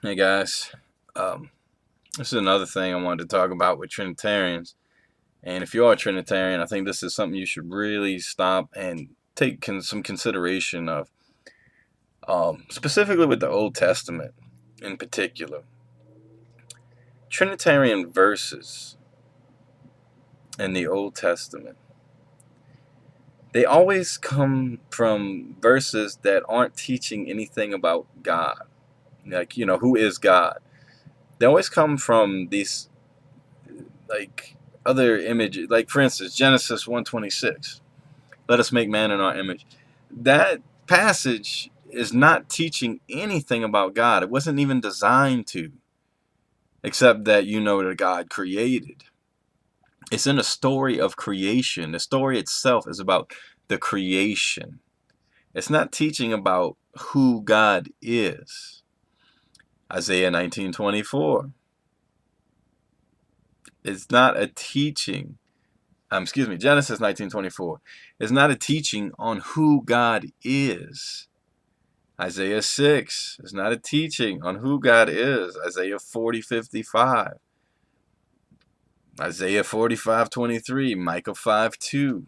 Hey guys, um, this is another thing I wanted to talk about with Trinitarians. And if you are a Trinitarian, I think this is something you should really stop and take some consideration of, specifically with the Old Testament in particular. Trinitarian verses in the Old Testament, they always come from verses that aren't teaching anything about God. Like, who is God? They always come from these like other images, like for instance Genesis 1:26, let us make man in our image. That passage is not teaching anything about God. It wasn't even designed to, except that that God created. It's in a story of creation. The story itself is about the creation. It's not teaching about who God is. Isaiah 19:24, it's not a teaching. Genesis 19:24 is not a teaching on who God is. Isaiah 6 is not a teaching on who God is. Isaiah 40:55, Isaiah 45:23, Micah 5:2.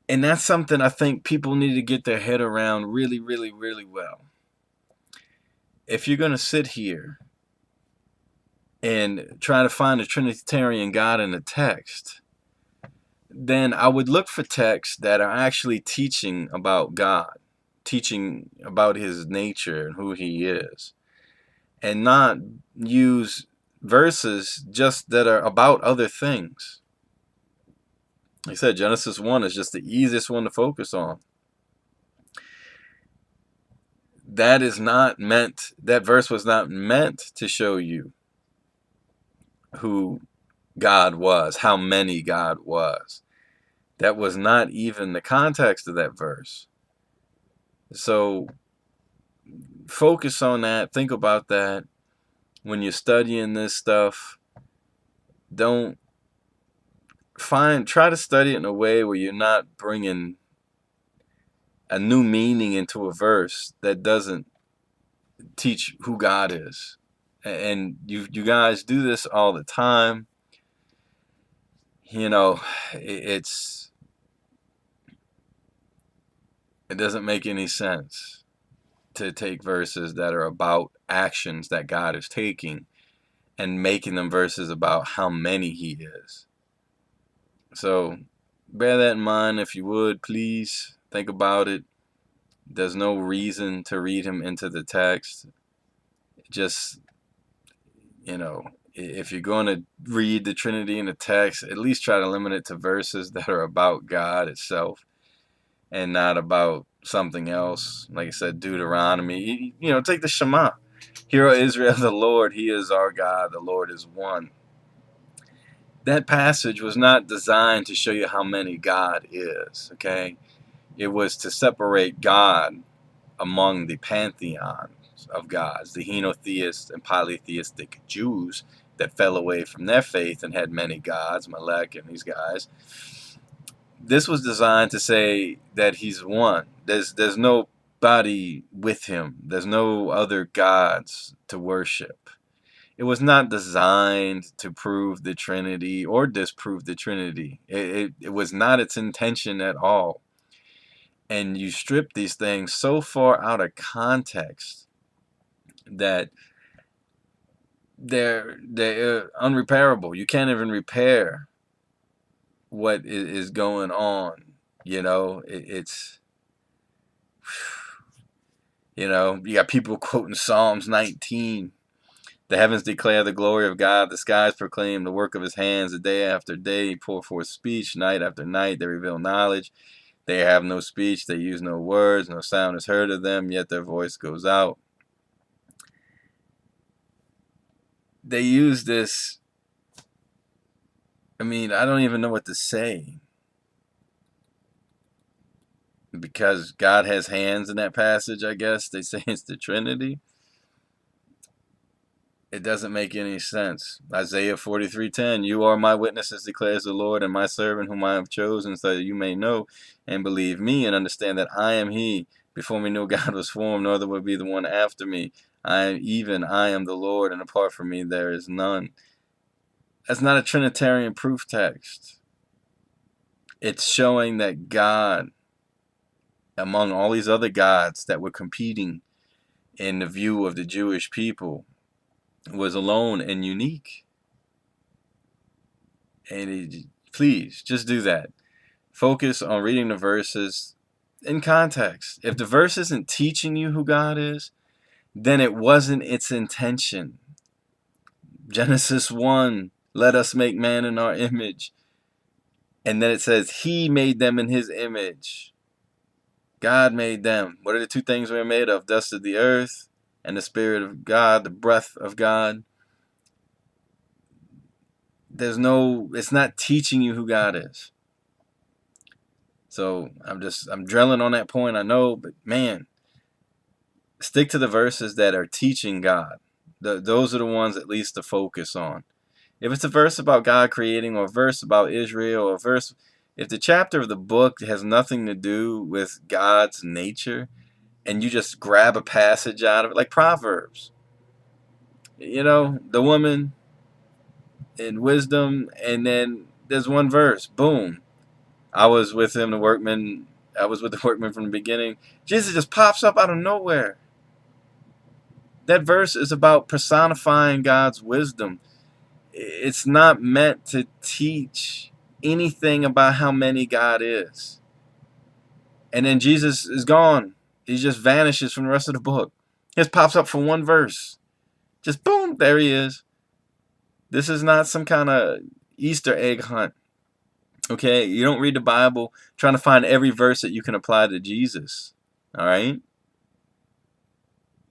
And that's something I think people need to get their head around really, really, really well. If you're going to sit here and try to find a Trinitarian God in the text, then I would look for texts that are actually teaching about God, teaching about his nature and who he is, and not use verses just that are about other things. Like I said, Genesis 1 is just the easiest one to focus on. That verse was not meant to show you who God was, how many God was. That was not even the context of that verse. So focus on that. Think about that when you're studying this stuff. Don't try to study it in a way where you're not bringing a new meaning into a verse that doesn't teach who God is. And you guys do this all the time. It's it doesn't make any sense to take verses that are about actions that God is taking and making them verses about how many he is. So bear that in mind, if you would, please think about it. There's no reason to read him into the text. Just, if you're going to read the Trinity in the text, at least try to limit it to verses that are about God itself and not about something else. Like I said, Deuteronomy, take the Shema. Hear, O Israel, the Lord, he is our God, the Lord is one. That passage was not designed to show you how many God is, okay? It was to separate God among the pantheon of gods, the henotheist and polytheistic Jews that fell away from their faith and had many gods, Molech and these guys. This was designed to say that he's one. There's nobody with him. There's no other gods to worship. It was not designed to prove the Trinity or disprove the Trinity. It was not its intention at all. And you strip these things so far out of context that they're unrepairable. You can't even repair what is going on. It's you got people quoting Psalms 19. The heavens declare the glory of God. The skies proclaim the work of his hands. The day after day pour forth speech. Night after night they reveal knowledge. They have no speech. They use no words. No sound is heard of them, yet their voice goes out. They use this. I don't even know what to say. Because God has hands in that passage, I guess. They say it's the Trinity. It doesn't make any sense. Isaiah 43:10, you are my witnesses, declares the Lord, and my servant whom I have chosen, so that you may know and believe me and understand that I am he. Before me no God was formed, nor there will be the one after me. I am the Lord, and apart from me there is none. That's not a Trinitarian proof text. It's showing that God, among all these other gods that were competing in the view of the Jewish people, was alone and unique. And please, just do that. Focus on reading the verses in context. If the verse isn't teaching you who God is, then it wasn't its intention. Genesis 1, let us make man in our image. And then it says, he made them in his image. God made them. What are the two things we are made of? Dust of the earth and the Spirit of God, the breath of God. It's not teaching you who God is. So I'm drilling on that point, I know, but man, stick to the verses that are teaching God. Those are the ones at least to focus on. If it's a verse about God creating, or a verse about Israel, or a verse, if the chapter of the book has nothing to do with God's nature, and you just grab a passage out of it, like Proverbs, the woman in wisdom, and then there's one verse, boom, I was with him, the workman. I was with the workman from the beginning. Jesus just pops up out of nowhere. That verse is about personifying God's wisdom. It's not meant to teach anything about how many God is. And then Jesus is gone. He just vanishes from the rest of the book. He just pops up for one verse. Just boom, there he is. This is not some kind of Easter egg hunt. Okay, you don't read the Bible trying to find every verse that you can apply to Jesus. All right?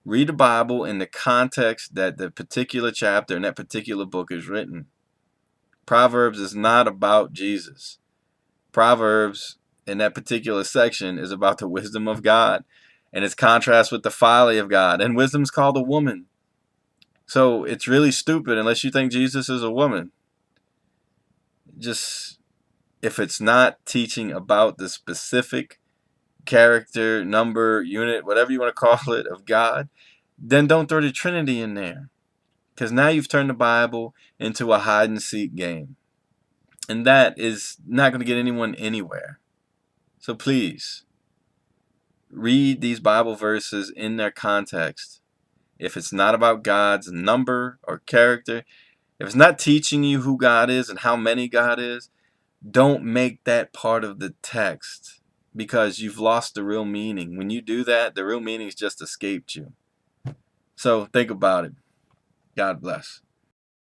Read the Bible in the context that the particular chapter in that particular book is written. Proverbs is not about Jesus. Proverbs in that particular section is about the wisdom of God and its contrast with the folly of God. And wisdom is called a woman. So it's really stupid unless you think Jesus is a woman. Just, if it's not teaching about the specific character, number, unit, whatever you want to call it, of God, then don't throw the Trinity in there. Because now you've turned the Bible into a hide and seek game. And that is not going to get anyone anywhere. So please, read these Bible verses in their context. If it's not about God's number or character, if it's not teaching you who God is and how many God is, don't make that part of the text, because you've lost the real meaning. When you do that, the real meaning's just escaped you. So think about it. God bless.